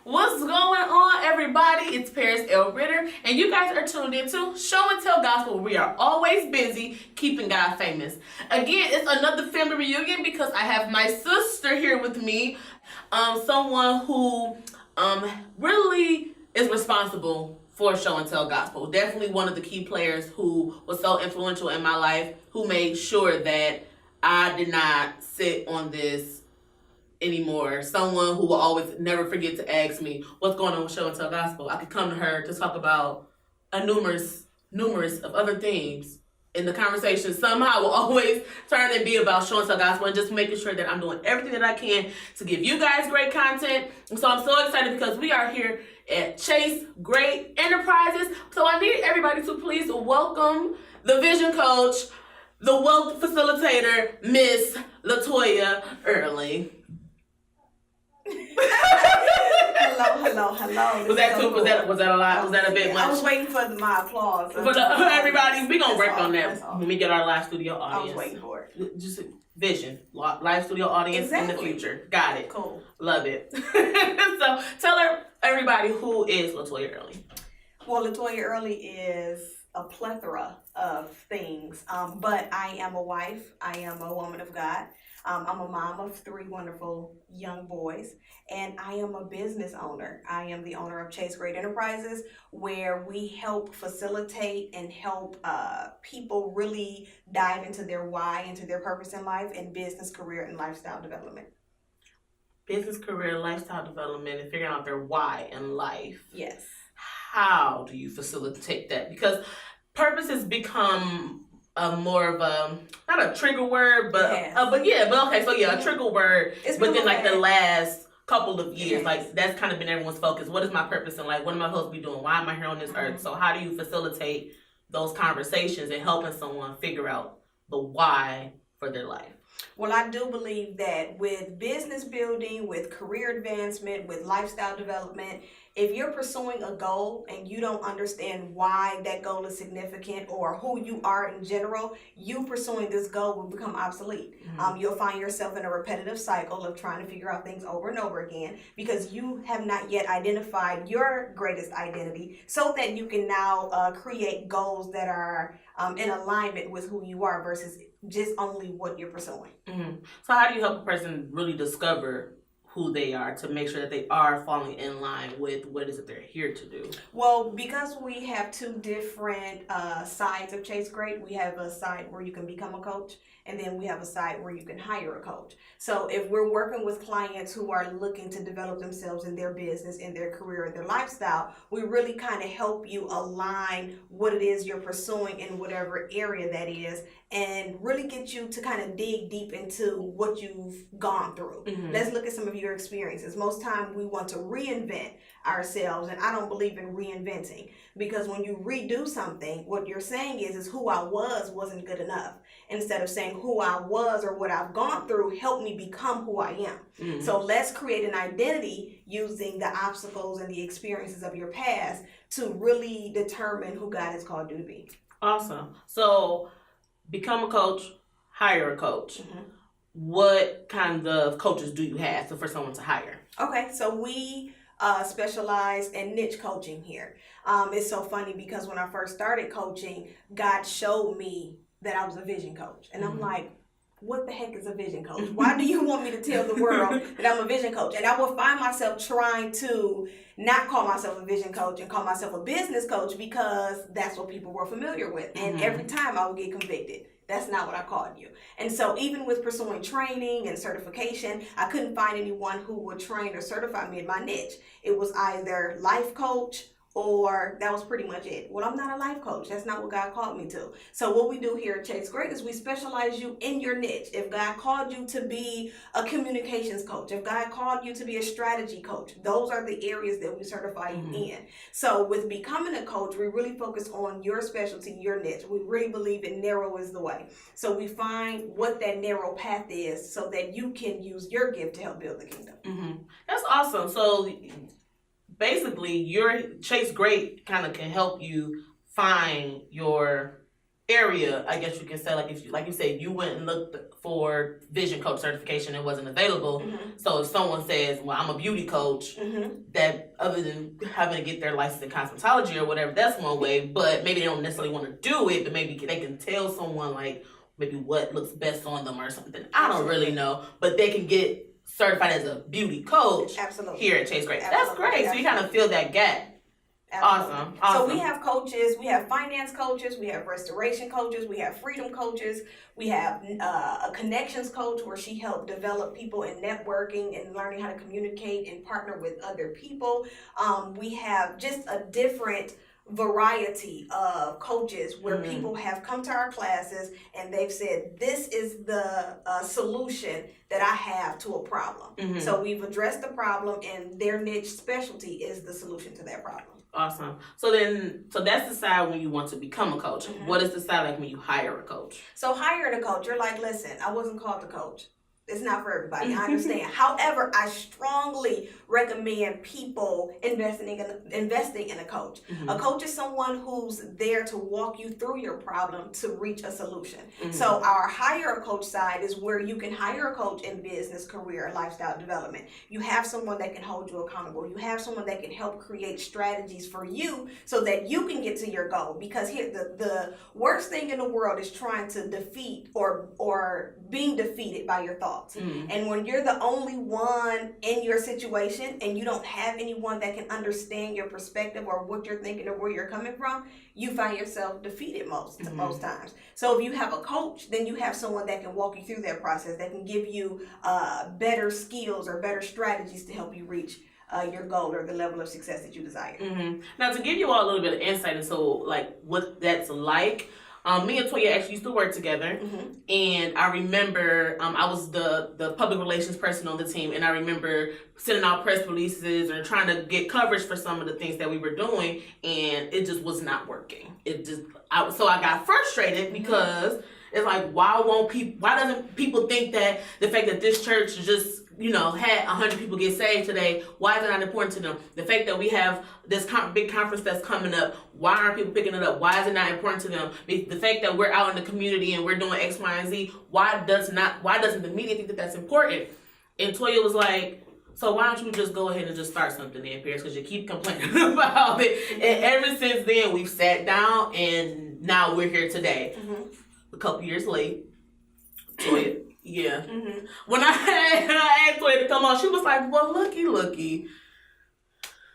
What's going on, everybody? It's Paris L. Ritter, and you guys are tuned into Show and Tell Gospel, where we are always busy keeping God famous. Again, it's another family reunion because I have my sister here with me, someone who really is responsible for Show and Tell Gospel. Definitely one of the key players who was so influential in my life, who made sure that I did not sit on this anymore. Someone who will always never forget to ask me what's going on with Show and Tell Gospel. I could come to her to talk about a numerous of other things. And the conversation somehow will always turn and be about Show and Tell Gospel and just making sure that I'm doing everything that I can to give you guys great content. And so I'm so excited because we are here at Chase Great Enterprises. So I need everybody to please welcome the vision coach, the wealth facilitator, Miss LaToya S. Hello. Was that a lot? Was that a bit much? I was waiting for my applause. For everybody, we're going to work on that when we get our live studio audience. I was waiting for it. Just vision, live studio audience in the future. Got it. Cool. Love it. So tell everybody who is LaToya Early. Well, LaToya Early is a plethora of things, but I am a wife. I am a woman of God. I'm a mom of 3 wonderful young boys, and I am a business owner. I am the owner of Chase Great Enterprises, where we help facilitate and help people really dive into their why, into their purpose in life, and business, career, and lifestyle development. Business, career, lifestyle development, and figuring out their why in life. Yes. How do you facilitate that? Because purpose has become more of a, not a trigger word, but a trigger word within like the last couple of years. Like that's kind of been everyone's focus. What is my purpose in life? What am I supposed to be doing? Why am I here on this earth? So how do you facilitate those conversations and helping someone figure out the why for their life? Well, I do believe that with business building, with career advancement, with lifestyle development, if you're pursuing a goal and you don't understand why that goal is significant or who you are in general, you pursuing this goal will become obsolete. Mm-hmm. You'll find yourself in a repetitive cycle of trying to figure out things over and over again because you have not yet identified your greatest identity so that you can now create goals that are in alignment with who you are versus just only what you're pursuing. Mm-hmm. So how do you help a person really discover who they are to make sure that they are falling in line with what is it they're here to do? Well, because we have 2 different sides of Chase Great, we have a side where you can become a coach, and then we have a side where you can hire a coach. So if we're working with clients who are looking to develop themselves in their business, in their career, in their lifestyle, we really kind of help you align what it is you're pursuing in whatever area that is, and really get you to kind of dig deep into what you've gone through. Mm-hmm. Let's look at some of your experiences. Most time we want to reinvent ourselves, and I don't believe in reinventing, because when you redo something, what you're saying is who I was wasn't good enough. Instead of saying who I was or what I've gone through helped me become who I am. Mm-hmm. So let's create an identity using the obstacles and the experiences of your past to really determine who God has called you to be. Awesome. So become a coach, hire a coach. Mm-hmm. What kind of coaches do you have for someone to hire? Okay, so we specialize in niche coaching here. It's so funny because when I first started coaching, God showed me that I was a vision coach. And I'm like, what the heck is a vision coach? Why do you want me to tell the world that I'm a vision coach? And I would find myself trying to not call myself a vision coach and call myself a business coach because that's what people were familiar with. And every time I would get convicted. That's not what I called you. And so even with pursuing training and certification, I couldn't find anyone who would train or certify me in my niche. It was either life coach or that was pretty much it. Well, I'm not a life coach. That's not what God called me to. So what we do here at Chase Great is we specialize you in your niche. If God called you to be a communications coach, if God called you to be a strategy coach, those are the areas that we certify you in. So with becoming a coach, we really focus on your specialty, your niche. We really believe that narrow is the way. So we find what that narrow path is so that you can use your gift to help build the kingdom. Mm-hmm. That's awesome. So basically, your Chase Great kind of can help you find your area, I guess you can say, like if you, like you said, you went and looked for vision coach certification, it wasn't available. So if someone says, well, I'm a beauty coach, that other than having to get their license in cosmetology or whatever, that's one way, but maybe they don't necessarily want to do it, but maybe they can tell someone like maybe what looks best on them or something. I don't really know, but they can get certified as a beauty coach here at Chase Gray. That's great. So you kind of fill that gap. Awesome. So we have coaches, we have finance coaches, we have restoration coaches, we have freedom coaches, we have a connections coach where she helped develop people in networking and learning how to communicate and partner with other people. We have just a different variety of coaches where people have come to our classes and they've said, this is the solution that I have to a problem. So we've addressed the problem and their niche specialty is the solution to that problem. Awesome. So that's the side when you want to become a coach. What is the side like when you hire a coach? So hiring a coach, you're like, listen, I wasn't called to coach. It's not for everybody. I understand. However, I strongly recommend people investing in a coach. A coach is someone who's there to walk you through your problem to reach a solution. So our hire a coach side is where you can hire a coach in business, career, and lifestyle development. You have someone that can hold you accountable. You have someone that can help create strategies for you so that you can get to your goal. Because here, the worst thing in the world is trying to defeat or being defeated by your thoughts. And when you're the only one in your situation and you don't have anyone that can understand your perspective or what you're thinking or where you're coming from, you find yourself defeated most times. So if you have a coach, then you have someone that can walk you through that process, that can give you better skills or better strategies to help you reach your goal or the level of success that you desire. Now, to give you all a little bit of insight into like what that's like, me and Toya actually used to work together, and I remember I was the public relations person on the team, and I remember sending out press releases or trying to get coverage for some of the things that we were doing, and it just was not working. So I got frustrated because it's like, why doesn't people think that the fact that this church just had 100 people get saved today, why is it not important to them? The fact that we have this big conference that's coming up, why aren't people picking it up? Why is it not important to them? The fact that we're out in the community and we're doing X, Y, and Z, why doesn't the media think that that's important? And Toya was like, so why don't you just go ahead and just start something then, Paris, because you keep complaining about it. And ever since then, we've sat down and now we're here today. A couple years late, Toya. Yeah. When I asked Toya to come on, she was like, well, looky.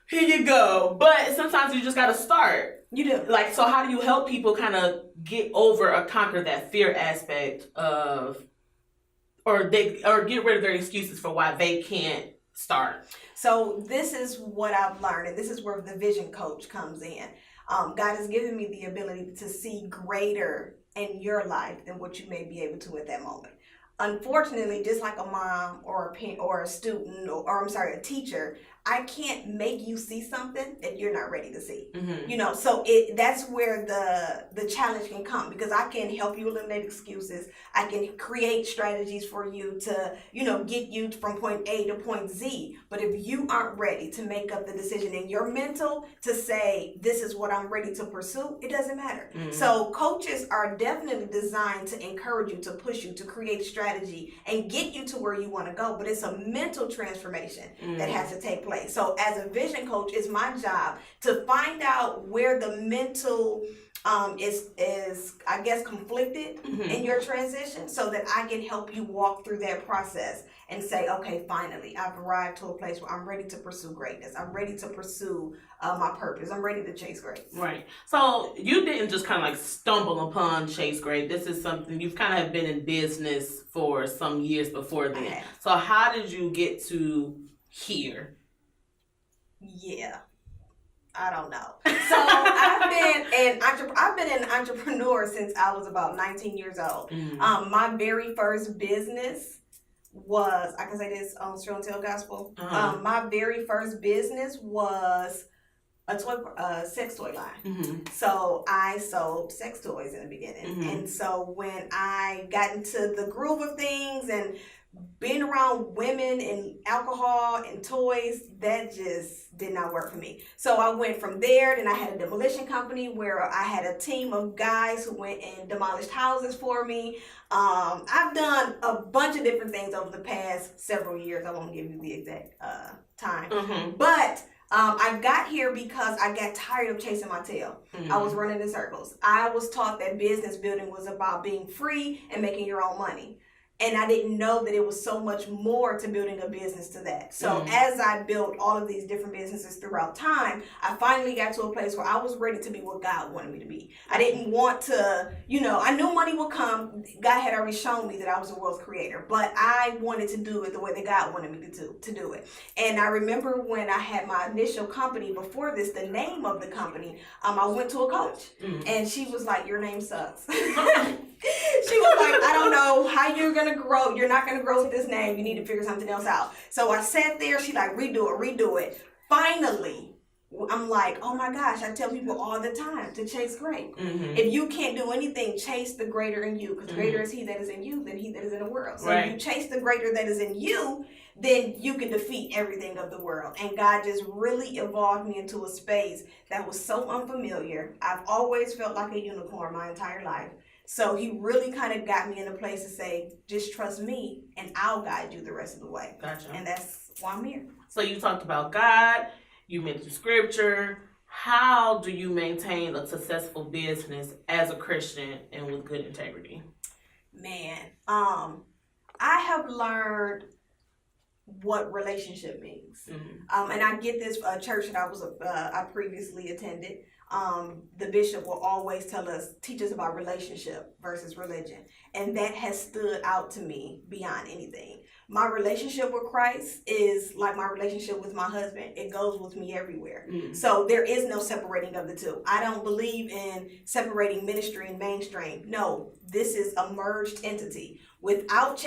Here you go. But sometimes you just got to start. You do. Like, so how do you help people kind of get over or conquer that fear aspect of, or get rid of their excuses for why they can't start? So this is what I've learned, and this is where the vision coach comes in. God has given me the ability to see greater in your life than what you may be able to at that moment. Unfortunately, just like a mom or a parent or a student or a teacher, I can't make you see something that you're not ready to see. So that's where the challenge can come, because I can help you eliminate excuses. I can create strategies for you to, get you from point A to point Z. But if you aren't ready to make up the decision in your mental to say, this is what I'm ready to pursue, it doesn't matter. So coaches are definitely designed to encourage you, to push you, to create strategy and get you to where you want to go. But it's a mental transformation that has to take place. So as a vision coach, it's my job to find out where the mental is I guess conflicted in your transition, so that I can help you walk through that process and say, okay, finally I've arrived to a place where I'm ready to pursue greatness. I'm ready to pursue my purpose. I'm ready to chase greatness. Right. So you didn't just kind of like stumble upon Chase Gray. This is something you've kind of been in business for some years before then. So how did you get to here? Yeah, I don't know. So I've been an entrepreneur since I was about 19 years old. My very first business was, I can say this on Show and Tell Gospel. My very first business was a sex toy line. So I sold sex toys in the beginning. And so when I got into the groove of things and being around women and alcohol and toys, that just did not work for me. So I went from there, then I had a demolition company where I had a team of guys who went and demolished houses for me. I've done a bunch of different things over the past several years. I won't give you the exact time. But I got here because I got tired of chasing my tail. I was running in circles. I was taught that business building was about being free and making your own money. And I didn't know that it was so much more to building a business to that. So as I built all of these different businesses throughout time, I finally got to a place where I was ready to be what God wanted me to be. I didn't want to, I knew money would come. God had already shown me that I was the world's creator, but I wanted to do it the way that God wanted me to do it. And I remember when I had my initial company before this, the name of the company, I went to a coach and she was like, your name sucks. She was like, I don't know how you're going to grow. You're not going to grow with this name. You need to figure something else out. So I sat there. She like, redo it. Finally, I'm like, oh my gosh, I tell people all the time to chase great. If you can't do anything, chase the greater in you, because greater is he that is in you than he that is in the world. So if you chase the greater that is in you, then you can defeat everything of the world. And God just really evolved me into a space that was so unfamiliar. I've always felt like a unicorn my entire life. So he really kind of got me in a place to say, just trust me and I'll guide you the rest of the way. Gotcha. And that's why I'm here. So you talked about God, you mentioned scripture. How do you maintain a successful business as a Christian and with good integrity? Man, I have learned what relationship means. And I get this church that I previously attended. The bishop will always teach us about relationship versus religion. And that has stood out to me beyond anything. My relationship with Christ is like my relationship with my husband. It goes with me everywhere. So there is no separating of the two. I don't believe in separating ministry and mainstream. No, this is a merged entity. Without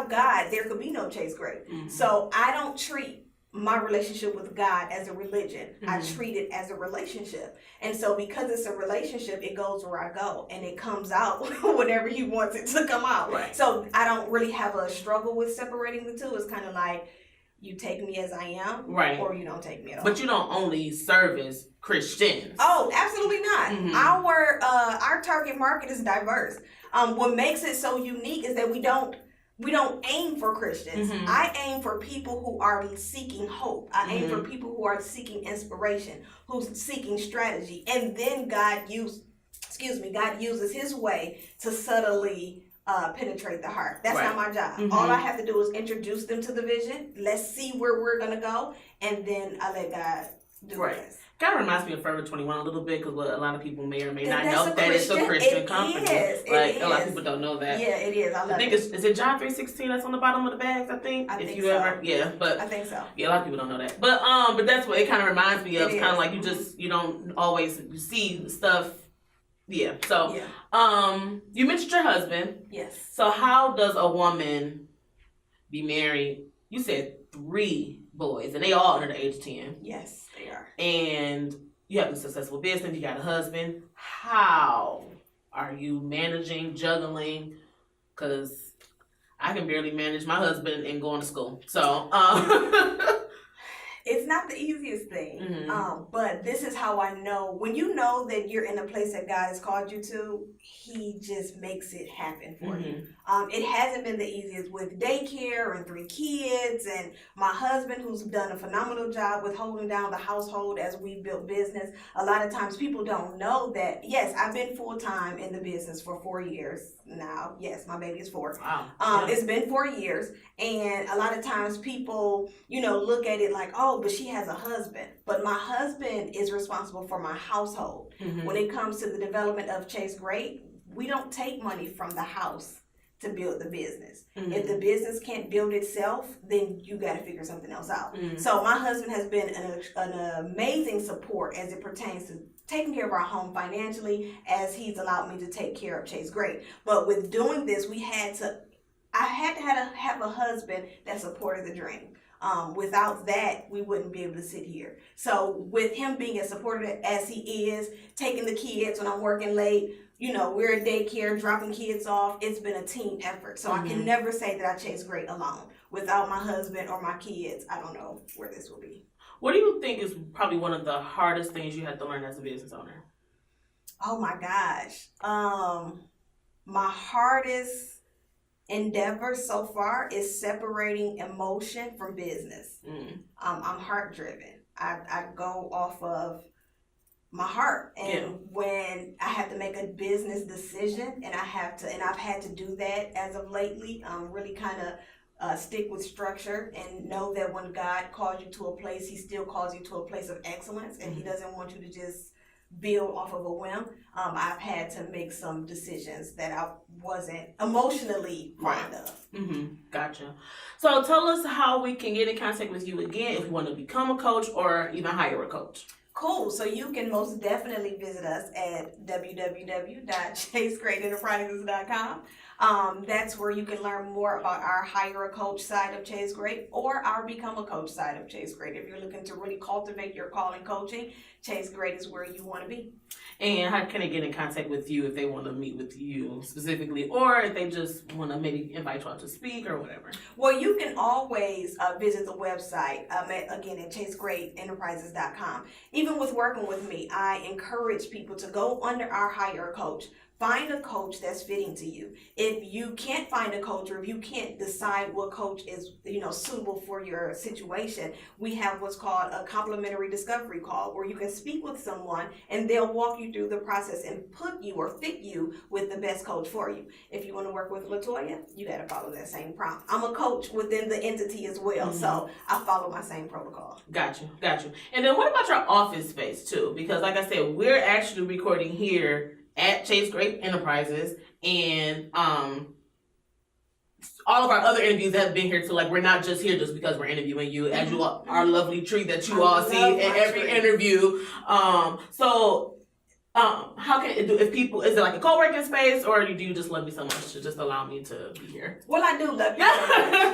God, there could be no Chase Great. So I don't treat my relationship with God as a religion. I treat it as a relationship. And so because it's a relationship, it goes where I go and it comes out whenever he wants it to come out. So I don't really have a struggle with separating the two. It's kind of like, you take me as I am, or you don't take me at all. But you don't only service Christians. Oh, absolutely not. Our target market is diverse. What makes it so unique is that we don't aim for Christians. I aim for people who are seeking hope. I aim for people who are seeking inspiration, who's seeking strategy. And then God uses his way to subtly penetrate the heart. That's not my job. All I have to do is introduce them to the vision. Let's see where we're going to go. And then I let God do the rest. Kind of reminds me of Forever 21 a little bit, because a lot of people may or may not know that it's a Christian company. A lot of people don't know that. Yeah, it is. I think is it John 3:16 that's on the bottom of the bags? I think. I think so. But I think so. Yeah, a lot of people don't know that. But that's what it kind of reminds me of. It's kind of like you don't always see stuff. Yeah. So you mentioned your husband. Yes. So how does a woman be married? You said 3 boys, and they all under the age of 10. Yes, they are. And you have a successful business, you got a husband. How are you managing, juggling? Because I can barely manage my husband and going to school. So, it's not the easiest thing, but this is how I know. When you know that you're in a place that God has called you to, he just makes it happen for you. It hasn't been the easiest with daycare and 3 kids, and my husband, who's done a phenomenal job with holding down the household as we built business. A lot of times people don't know that, yes, I've been full-time in the business for 4 years now. Yes, my baby is 4. Wow. It's been 4 years, and a lot of times people, look at it like, oh, but she has a husband. But my husband is responsible for my household. When it comes to the development of Chase Great, we don't take money from the house to build the business. If the business can't build itself, then you got to figure something else out. So my husband has been an amazing support as it pertains to taking care of our home financially, as he's allowed me to take care of Chase Great. But with doing this, I had to have a husband that supported the dream. Without that, we wouldn't be able to sit here. So with him being as supportive as he is, taking the kids when I'm working late, we're at daycare, dropping kids off. It's been a team effort. So I can never say that I chase great alone. Without my husband or my kids, I don't know where this will be. What do you think is probably one of the hardest things you had to learn as a business owner? Oh my gosh. My hardest endeavor so far is separating emotion from business. I'm heart driven. I go off of my heart, and when I have to make a business decision, and I've had to do that as of lately, really kind of stick with structure and know that when God calls you to a place, he still calls you to a place of excellence, and he doesn't want you to just build off of a whim. I've had to make some decisions that I wasn't emotionally fond of. Gotcha. So tell us how we can get in contact with you again if you want to become a coach or even hire a coach. Cool. So you can most definitely visit us at www.chasegreatenterprises.com. That's where you can learn more about our Hire a Coach side of Chase Great or our Become a Coach side of Chase Great. If you're looking to really cultivate your calling coaching, Chase Great is where you want to be. And how can they get in contact with you if they want to meet with you specifically, or if they just want to maybe invite you out to speak or whatever? Well, you can always visit the website, again, at chasegreatenterprises.com. Even with working with me, I encourage people to go under our Hire a Coach. Find a coach that's fitting to you. If you can't find a coach, or if you can't decide what coach is, suitable for your situation, we have what's called a complimentary discovery call, where you can speak with someone and they'll walk you through the process and put you or fit you with the best coach for you. If you want to work with LaToya, you got to follow that same prompt. I'm a coach within the entity as well, so I follow my same protocol. Got you. And then what about your office space too? Because like I said, we're actually recording here at Chase Great Enterprises, and all of our other interviews have been here too. Like, we're not just here just because we're interviewing you, as you are our lovely tree that you all see in every interview. How can it do, if people, is it like a co-working space, or do you just love me so much to just allow me to be here? Well, I do love you so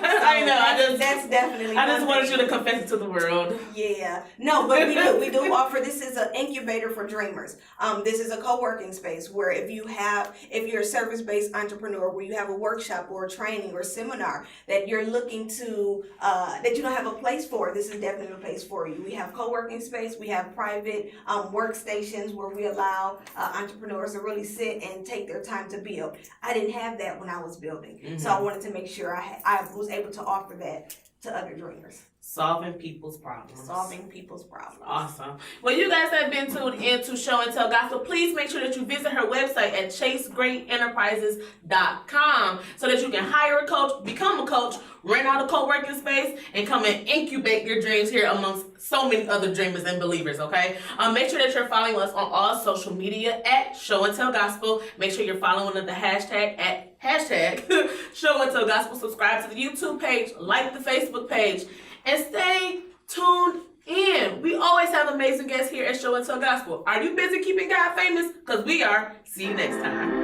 much. I know. That's definitely. I just wanted you to confess it to the world. Yeah. No, but we do offer, this is an incubator for dreamers. This is a co-working space where if you're a service-based entrepreneur, where you have a workshop or a training or seminar that you're looking to, that you don't have a place for, this is definitely a place for you. We have co-working space. We have private workstations where we allow entrepreneurs to really sit and take their time to build. I didn't have that when I was building, so I wanted to make sure I was able to offer that to other dreamers. Solving people's problems. Awesome. Well, you guys have been tuned into Show and Tell Gospel. Please make sure that you visit her website at chasegreatenterprises.com so that you can hire a coach, become a coach, rent out a co-working space, and come and incubate your dreams here amongst so many other dreamers and believers, okay? Make sure that you're following us on all social media at Show and Tell Gospel. Make sure you're following the hashtag at hashtag Show and Tell Gospel. Subscribe to the YouTube page, like the Facebook page, and stay tuned in. We always have amazing guests here at Show and Tell Gospel. Are you busy keeping God famous? Because we are. See you next time.